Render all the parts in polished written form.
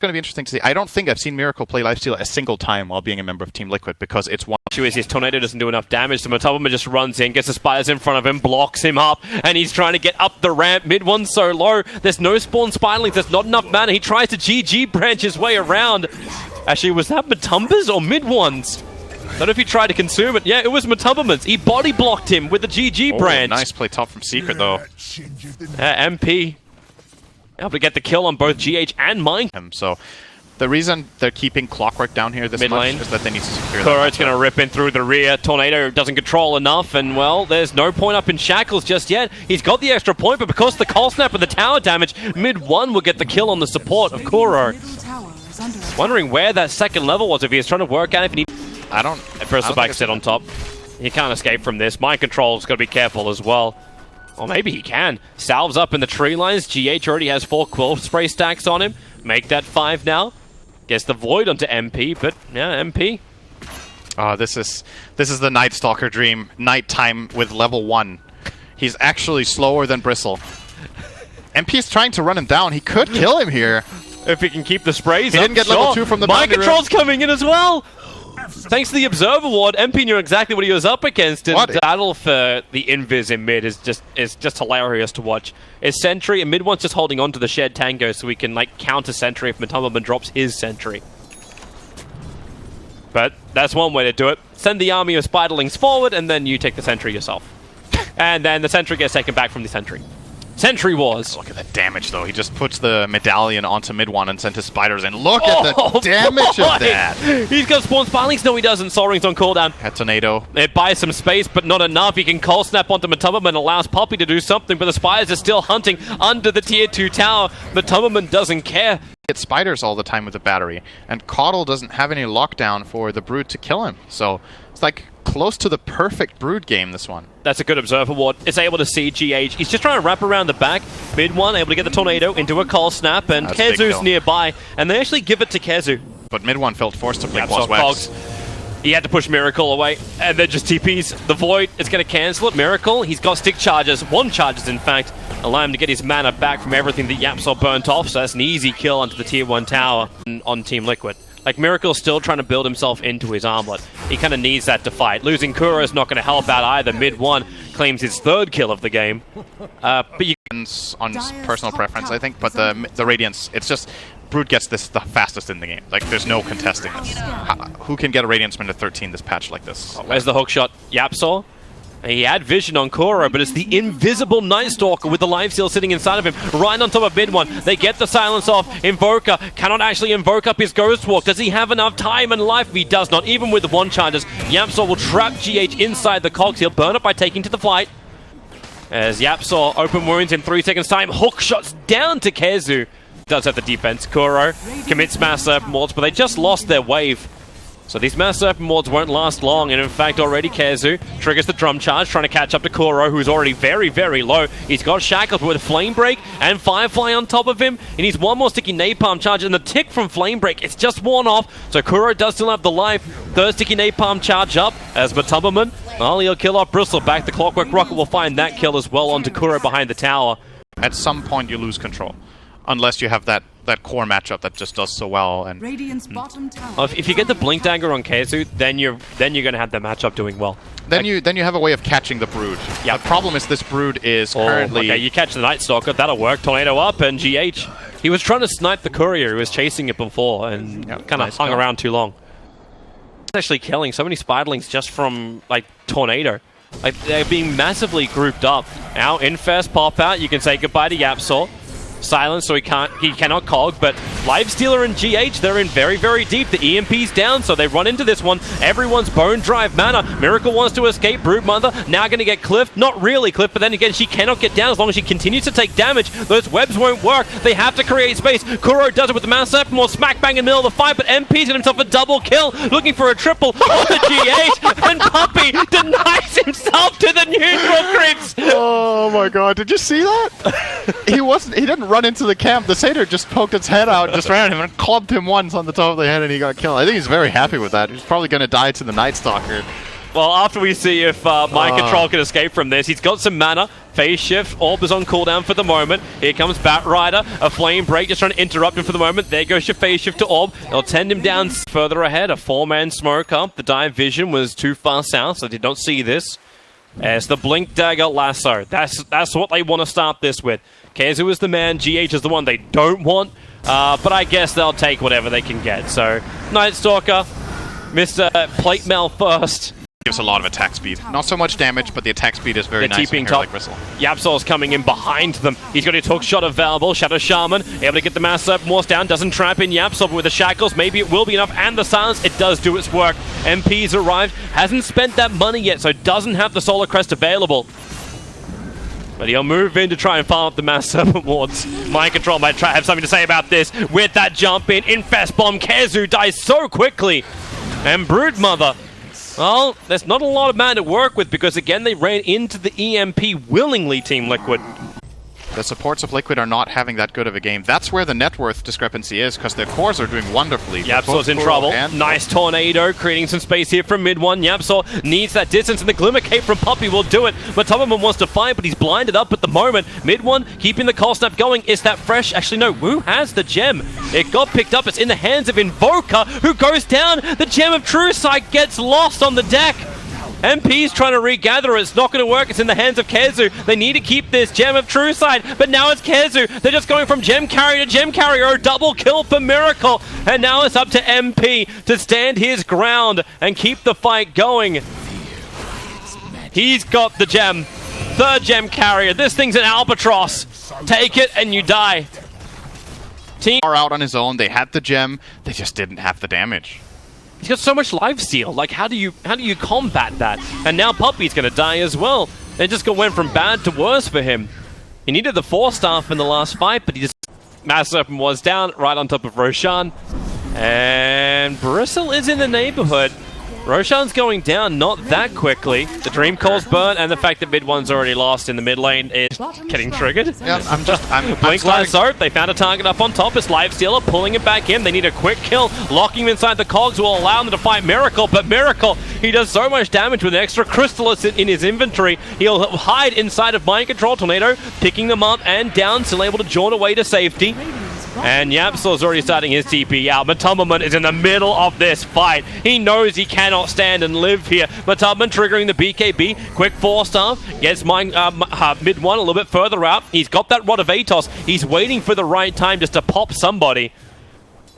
going to be interesting to see. I don't think I've seen Miracle play Lifesteal a single time while being a member of Team Liquid, because it's one... issue is his Tornado doesn't do enough damage, so Matubama just runs in, gets the spiders in front of him, blocks him up, and he's trying to get up the ramp. Mid one's so low, there's no spawn spiderlings, there's not enough mana. He tries to GG branch his way around. Actually, was that Matumbas or mid ones? I don't know if he tried to consume it. Yeah, it was Matubama's. He body blocked him with the GG branch. Nice play top from Secret, though. MP able to get the kill on both GH and Mine. So the reason they're keeping Clockwork down here this mid lane much is that they need to secure Kuro's going to rip in through the rear. Tornado doesn't control enough, and well, there's no point up in Shackles just yet. He's got the extra point, but because of the cold snap and the tower damage, mid one will get the kill on the support of Kuro. Wondering where that second level was, if he was trying to work out if he needs... I don't... Bristleback sit on top. He can't escape from this. Mind Control's got to be careful as well. Or maybe he can. Salves up in the tree lines. GH already has 4 Quill Spray stacks on him. Make that 5 now. Gets the Void onto MP, but yeah, MP. This is the Nightstalker dream. Nighttime with level 1. He's actually slower than Bristle. MP is trying to run him down. He could kill him here. If he can keep the sprays He didn't get level 2 from the Mind Control's coming in as well! Thanks to the Observer Ward, MP knew exactly what he was up against, and the battle for the Invis in mid is just hilarious to watch. It's Sentry, and mid one's just holding on to the shared tango so we can like counter Sentry if Matubama drops his Sentry. But that's one way to do it. Send the army of Spiderlings forward, and then you take the Sentry yourself. And then the Sentry gets taken back from the Sentry. Sentry Wars. Look at that damage, though. He just puts the medallion onto mid one and sent his spiders in. Look at the damage of that. He's got spawn spiralings. No, he doesn't. Sol Ring's on cooldown. That tornado. It buys some space, but not enough. He can cold snap onto Matubama and allows Poppy to do something, but the spiders are still hunting under the tier 2 tower. Matubama doesn't care. Hit spiders all the time with the battery, and Caudle doesn't have any lockdown for the Brood to kill him. So it's like close to the perfect Brood game, this one. That's a good Observer Ward. It's able to see GH. He's just trying to wrap around the back. Mid one, able to get the Tornado into a cold snap, and Kezu's nearby, and they actually give it to Kezu. But mid one felt forced to play Quas Wax. He had to push Miracle away, and then just TPs. The Void is going to cancel it. Miracle, he's got stick charges, 1 charges in fact, allow him to get his mana back from everything that Yapsol burnt off, so that's an easy kill onto the tier 1 tower on Team Liquid. Like, Miracle's still trying to build himself into his armlet. He kind of needs that to fight. Losing Kuro is not going to help out either. Mid 1 claims his 3rd kill of the game. But you on personal preference, I think, but the Radiance, it's just... Brood gets this the fastest in the game. Like, there's no contesting this. Who can get a Radiance Minute 13 this patch like this? Where's the hookshot? Yapsol? He had vision on Kuro, but it's the invisible Nightstalker with the lifesteal sitting inside of him, right on top of mid one. They get the silence off. Invoker cannot actually invoke up his Ghost Walk. Does he have enough time and life? He does not. Even with the 1 charges, Yapsol will trap GH inside the cogs. He'll burn it by taking to the flight. As Yapsol open wounds in 3 seconds time. Hook shots down to Kezu. Does have the defense. Kuro commits Mass Serpent Wards, but they just lost their wave. So these Mass Serpent Wards won't last long, and in fact already Kezu triggers the drum charge, trying to catch up to Kuro, who's already very, very low. He's got Shackles with Flame Break and Firefly on top of him. He needs 1 more sticky Napalm charge, and the tick from Flame Break, it's just worn off, so Kuro does still have the life. 3rd sticky Napalm charge up as Matubama, well, he'll kill off Bristleback. The Clockwork Rocket will find that kill as well onto Kuro behind the tower. At some point you lose control. Unless you have that core matchup that just does so well. And bottom tower. If you get the Blink Dagger on Kezu, then you're going to have the matchup doing well. Then you have a way of catching the Brood. Yep. The problem is this Brood is currently... Okay, you catch the Nightstalker, that'll work. Tornado up, and GH. He was trying to snipe the Courier who was chasing it before, and kind of hung around too long. It's actually killing so many Spiderlings just from, like, Tornado. Like, they're being massively grouped up. Now, Infest pop out, you can say goodbye to Yapsol. Silence, so he cannot cog, but Lifestealer and GH, they're in very, very deep. The EMP's down, so they run into this one. Everyone's Bone Drive mana. Miracle wants to escape. Broodmother now going to get cliffed. Not really cliffed, but then again, she cannot get down as long as she continues to take damage. Those webs won't work. They have to create space. Kuro does it with the Mass Serpent, more smack bang in the middle of the fight, but MP's got himself a double kill, looking for a triple on the GH, and Puppy denies himself to the neutral creeps. Oh my god, did you see that? He didn't run into the camp. The Satyr just poked its head out, just ran at him and clubbed him once on the top of the head, and he got killed. I think he's very happy with that. He's probably going to die to the Nightstalker. Well, after we see if Mind Control can escape from this, he's got some mana. Phase shift, Orb is on cooldown for the moment. Here comes Bat Rider, a flame break, just trying to interrupt him for the moment. There goes your phase shift to Orb. They'll tend him down further ahead. A 4-man smoke up. The dive vision was too far south, so they did not see this. As the Blink Dagger Lasso. That's what they want to start this with. Kezu is the man, GH is the one they don't want. But I guess they'll take whatever they can get. So, Nightstalker, Mr. Plate Mail first. Gives a lot of attack speed. Not so much damage, but the attack speed is very nice when like Bristle. Yapsol's coming in behind them. He's got his hook shot available. Shadow Shaman able to get the Mass Morse down. Doesn't trap in Yapsol, but with the shackles, maybe it will be enough. And the silence, it does do its work. MP's arrived. Hasn't spent that money yet, so doesn't have the Solar Crest available. But he'll move in to try and farm up the Mass Serpent Wards. Mind Control might have something to say about this. With that jump in, Infest Bomb, Kezu dies so quickly. And Broodmother, well, there's not a lot of mana to work with because, again, they ran into the EMP willingly, Team Liquid. The supports of Liquid are not having that good of a game. That's where the net worth discrepancy is, because their cores are doing wonderfully. Yapsol's in trouble. Nice tornado, creating some space here from mid one. Yapsol needs that distance, and the Glimmer Cape from Puppey will do it. But Topperman wants to fight, but he's blinded up at the moment. Mid one, keeping the cold snap going. Is that fresh? Actually, no. Wu has the gem. It got picked up. It's in the hands of Invoker, who goes down. The Gem of True Sight gets lost on the deck. MP's trying to regather it. It's not going to work. It's in the hands of Kezu. They need to keep this Gem of True Sight, but now it's Kezu. They're just going from Gem Carrier to Gem Carrier. A double kill for Miracle. And now it's up to MP to stand his ground and keep the fight going. He's got the gem. Third Gem Carrier. This thing's an albatross. Take it and you die. Team are out on his own. They had the gem. They just didn't have the damage. He's got so much lifesteal. Like, how do you combat that? And now Puppey's gonna die as well. It just went from bad to worse for him. He needed the 4-staff in the last fight, but he just Mass Serpent was down right on top of Roshan. And Bristle is in the neighborhood. Roshan's going down not that quickly. The Dream Core's burnt, and the fact that mid one's already lost in the mid lane is getting triggered. Yeah, I'm Blink Lasso, they found a target up on top. It's Lifestealer pulling it back in. They need a quick kill. Locking him inside the cogs will allow them to fight Miracle, but Miracle, he does so much damage with an extra Crystallis in his inventory. He'll hide inside of Mind Control. Tornado picking them up and down, still able to jaunt away to safety. And Yapsol's already starting his TP out. Matumberman is in the middle of this fight. He knows he cannot stand and live here. Matumberman triggering the BKB. Quick 4-star. Gets mid one a little bit further out. He's got that Rod of Atos. He's waiting for the right time just to pop somebody.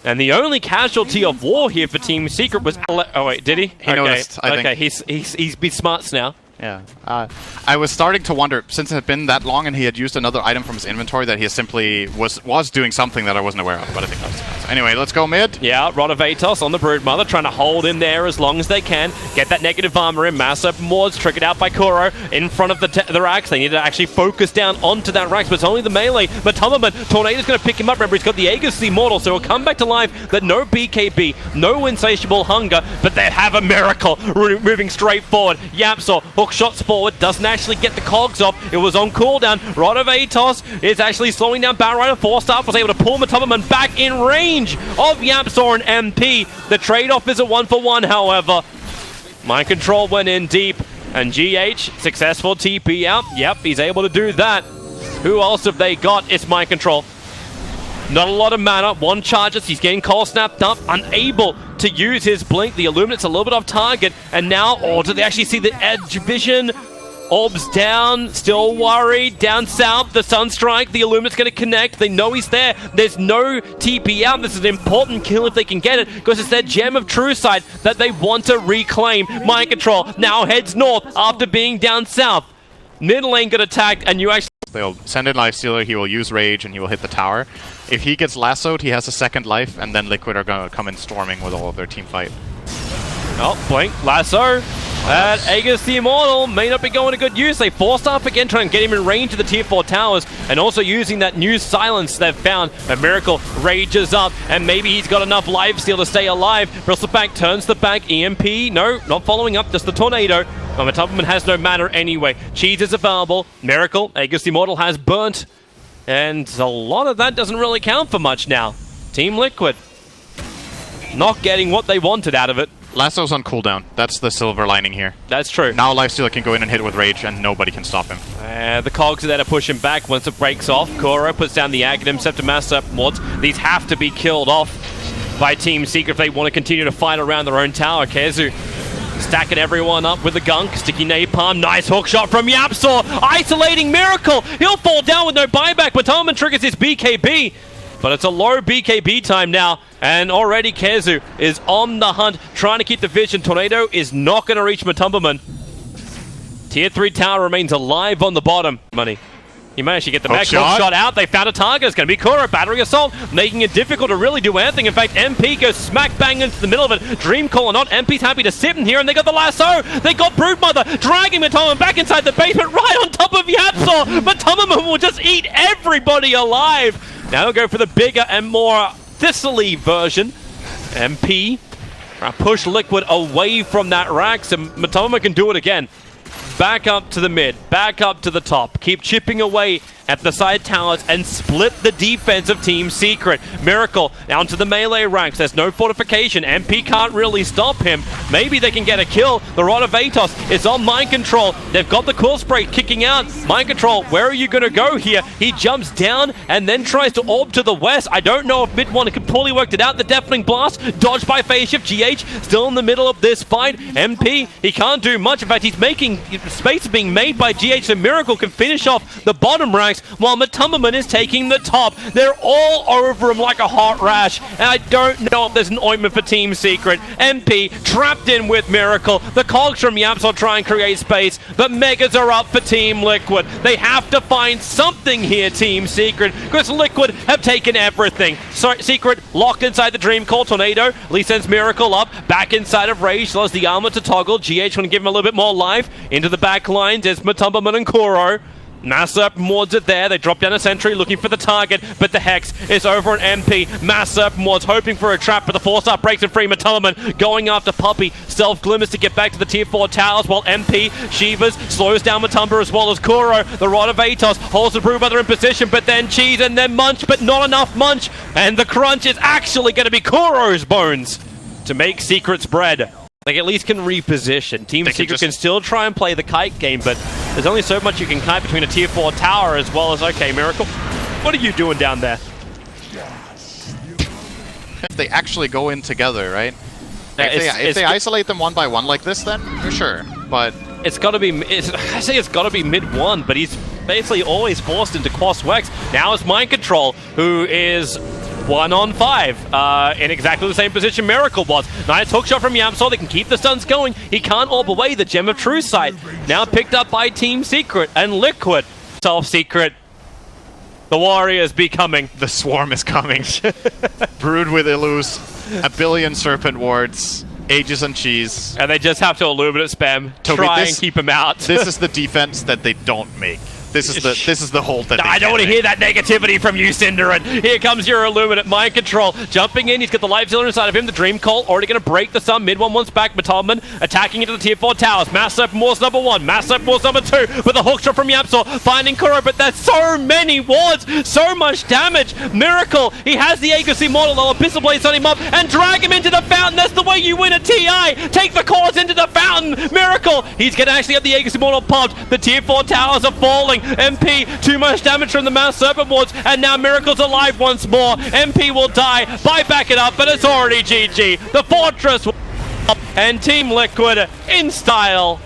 And the only casualty of war here for Team Secret was... Oh wait, did he? He noticed, I think. He's been smarts now. Yeah. I was starting to wonder, since it had been that long and he had used another item from his inventory, that he simply was doing something that I wasn't aware of, but I think that's so anyway, let's go mid. Yeah, Rod of Atos on the Broodmother, trying to hold him there as long as they can. Get that negative armor in. Mass Serpent Wards triggered out by Kuro in front of the Rax. They need to actually focus down onto that Rax, but it's only the melee. But Tumberman, Tornado's going to pick him up. Remember, he's got the Aegis Immortal, so he'll come back to life. But no BKB, no insatiable hunger, but they have a Miracle moving straight forward. Yapsol, hook shots forward, doesn't actually get the cogs off. It was on cooldown. Rod of Atos is actually slowing down Batrider. 4-star was able to pull Matumberman back in range of Yapsor and MP. The trade-off is a 1-for-1, however. Mind Control went in deep, and GH, successful TP out. Yep, he's able to do that. Who else have they got? It's Mind Control. Not a lot of mana. One charges. He's getting cold snapped up. Unable to use his blink. The Illuminate's a little bit off target. And now, oh, do they actually see the edge vision? Orbs down. Still worried. Down south. The Sunstrike. The Illuminate's going to connect. They know he's there. There's no TP out. This is an important kill if they can get it, because it's their Gem of True Sight that they want to reclaim. Mind Control now heads north after being down south. Mid lane got attacked, and you actually... They'll send in Lifestealer, he will use Rage, and he will hit the tower. If he gets lassoed, he has a second life, and then Liquid are going to come in storming with all of their team fight. Oh, Blink, Lasso. That Aegis the Immortal may not be going to good use. They 4-star again, trying to get him in range of the tier 4 towers, and also using that new silence they've found. A Miracle rages up, and maybe he's got enough lifesteal to stay alive. Bristleback turns the back. EMP, no, not following up, just the Tornado. Matumberman has no mana anyway. Cheese is available. Miracle, Aegis the Immortal has burnt. And a lot of that doesn't really count for much now. Team Liquid not getting what they wanted out of it. Lasso's on cooldown. That's the silver lining here. That's true. Now Lifestealer can go in and hit with Rage, and nobody can stop him. The cogs are there to push him back once it breaks off. Koro puts down the Aghanim, Scepter Master Mods. These have to be killed off by Team Secret if they want to continue to fight around their own tower. Kezu stacking everyone up with the gunk. Sticky napalm. Nice hook shot from Yapsaw. Isolating Miracle. He'll fall down with no buyback, but Toman triggers his BKB. But it's a low BKB time now, and already Kezu is on the hunt, trying to keep the vision. Tornado is not going to reach Matumbaman. Tier 3 tower remains alive on the bottom. Money. He managed to get the back hook shot out. They found a target. It's going to be Kuro. Battering Assault, making it difficult to really do anything. In fact, MP goes smack bang into the middle of it. Dream Call or not, MP's happy to sit in here, and they got the lasso. They got Broodmother, dragging Matumbaman back inside the basement, right on top of Yapsaw. Matumbaman will just eat everybody alive. Now he'll go for the bigger and more thistly version. MP push Liquid away from that rack, so Matumbaman can do it again. Back up to the mid, back up to the top. Keep chipping away at the side towers and split the defense of Team Secret. Miracle down to the melee ranks. There's no fortification. MP can't really stop him. Maybe they can get a kill. The Rod of Atos is on Mind Control. They've got the Cool Spray kicking out. Mind Control, where are you going to go here? He jumps down and then tries to orb to the west. I don't know if Mid-1 completely worked it out. The Deafening Blast, dodged by Phase Shift. GH still in the middle of this fight. MP, he can't do much. In fact, he's making space being made by GH, so Miracle can finish off the bottom ranks while Matumbaman is taking the top. They're all over him like a hot rash, and I don't know if there's an ointment for Team Secret. MP trapped in with Miracle. The cogs from Yaps will try and create space, but Megas are up for Team Liquid. They have to find something here, Team Secret, because Liquid have taken everything. So Secret locked inside the Dream Call. Tornado Lee sends Miracle up, back inside of Rage, allows the armor to toggle. GH want to give him a little bit more life. Into the back lines is Matumbaman and Kuro. Massup Mods are there. They drop down a Sentry looking for the target, but the Hex is over on MP. Massup Mods hoping for a trap, but the 4-star breaks it free. Matumbaman going after Puppy. Stealth Glimmers to get back to the tier 4 towers, while MP Shivas slows down Matumba as well as Kuro. The Rod of Atos holds the Broodmother in position, but then Cheese and then Munch, but not enough Munch. And the crunch is actually going to be Kuro's bones to make Secret's bread. They at least can reposition. Team Secret can still try and play the kite game, but there's only so much you can kite between a tier 4 tower as well as, okay, Miracle, what are you doing down there? If they actually go in together, right? If they isolate them one by one like this, then for sure. But it's got to be. I say it's got to be mid-1, but he's basically always forced into Quas-Wex. Now it's Mind Control, who is 1-on-5 in exactly the same position Miracle was. Nice hook shot from Yamsol. They can keep the stuns going. He can't orb away the Gem of Truth sight. Now picked up by Team Secret and Liquid. Self-Secret. The Warriors be coming. The Swarm is coming. Brood with Illus. A billion Serpent Wards. Aegis and Cheese. And they just have to Illuminate spam. Toby, try and keep him out. This is the defense that they don't make. This is the hold that I don't want to hear that negativity from you, Cinderin. Here comes your Illuminate. Mind Control. Jumping in. He's got the Life Stealer inside of him. The Dream Call already going to break the sun. Mid-1 wants back. Matumbaman attacking into the tier 4 towers. Massive Morse number 1. Massive Morse number 2. With a hook shot from Yapsor. Finding Kuro, but there's so many wards. So much damage. Miracle. He has the Aegis Immortal. They'll Abyssal Blades on him up and drag him into the fountain. That's the way you win a TI. Take the cause into the fountain. Miracle. He's going to actually have the Aegis Immortal popped. The tier 4 towers are falling. MP, too much damage from the Mass Serpent Wards, and now Miracle's alive once more. MP will die. Back it up, but it's already GG. The Fortress will up, and Team Liquid in style.